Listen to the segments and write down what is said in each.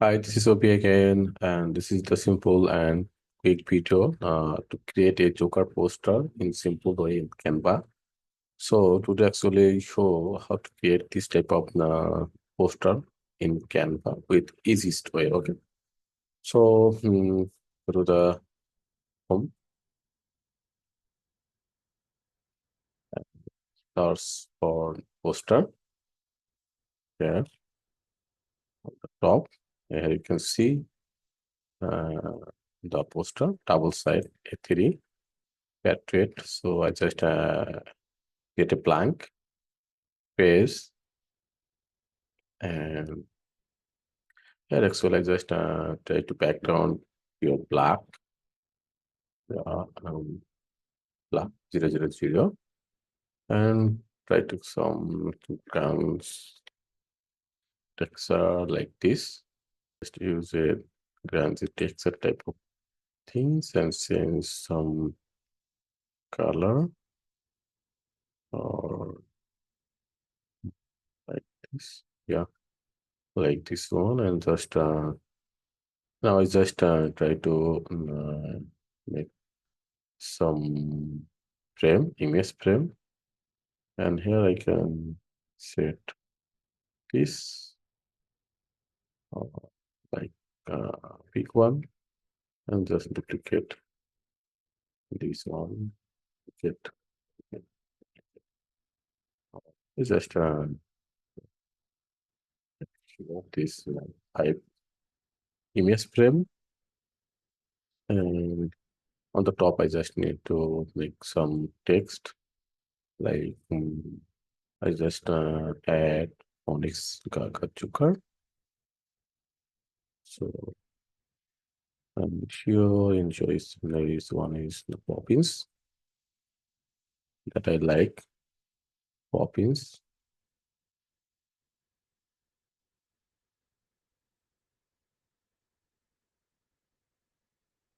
Hi, this is Obi again, and this is the simple and quick video to create a Joker poster in simple way in Canva. So today actually show how to create this type of poster in Canva with easiest way. Okay, so go to the home, search for poster. Here, top. Here you can see uh, the poster double side A3 portrait. So I just get a blank page. And here actually I just try to background your black, black 000 and try to some grounds texture like this. Just use a grounds texture type of things and change some color or like this. Yeah, like this one and just now I just try to make some frame, image frame. And here I can set this uh, like big one and just duplicate this one. Get just this type image frame, and on the top I just need to make some text like I just add Onyx Gaga Chukar. So I'm sure enjoys there is one is the Poppins that I like. Poppins.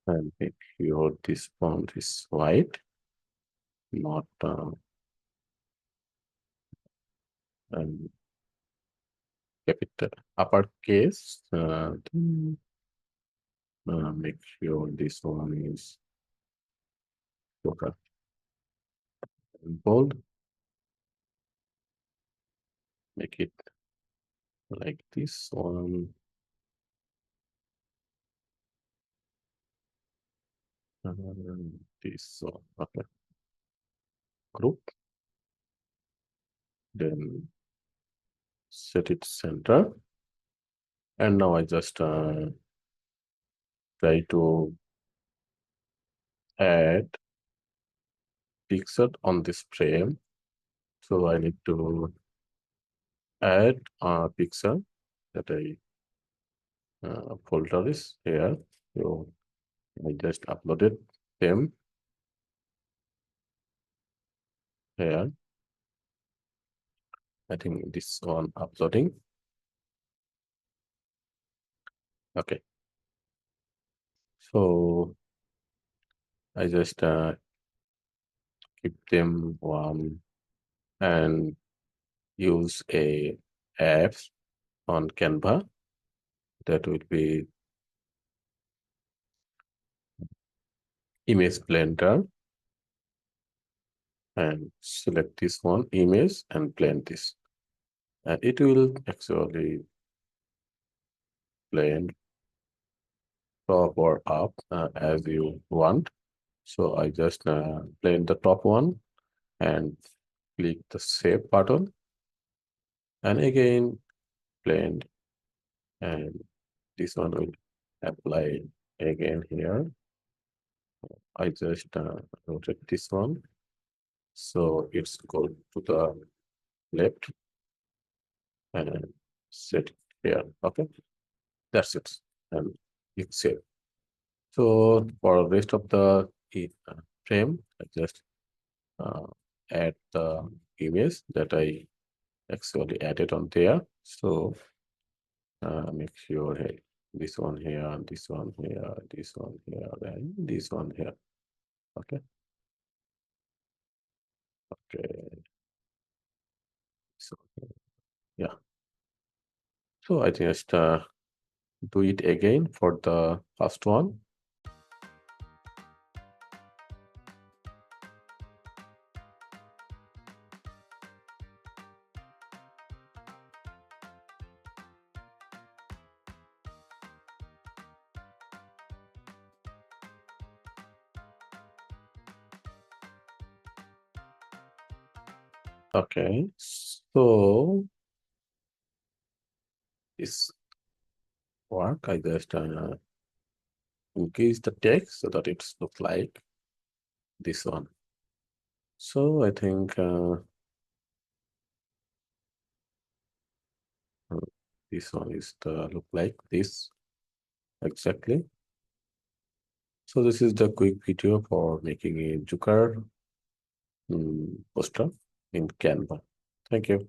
And make sure this font is white, not and capital uppercase. Make sure this one is local and bold. Make it like this one. This one. Okay. Group. Then set it center. And now I just try to add pixel on this frame. So I need to add a pixel that I folder is here. So I just uploaded them here. I think this one uploading. Okay. So I just keep them one and use a apps on Canva that will be image blender and select this one image and blend this. And it will actually blend top or up as you want. So I just blend the top one and click the save button and again blend, and this one will apply again here. I just rotate this one so it's go to the left and set it here. Okay, that's it, and click save. So for rest of the frame, I just uh, add the image that I actually added on there. So make sure, hey, this one here, this one here, this one here, and this one here. Okay. Okay. So yeah. So I just do it again for the first one. Okay, so this work, I just increase the text so that it looks like this one. So I think this one is the look like this exactly. So this is the quick video for making a Joker poster in Canva. Thank you.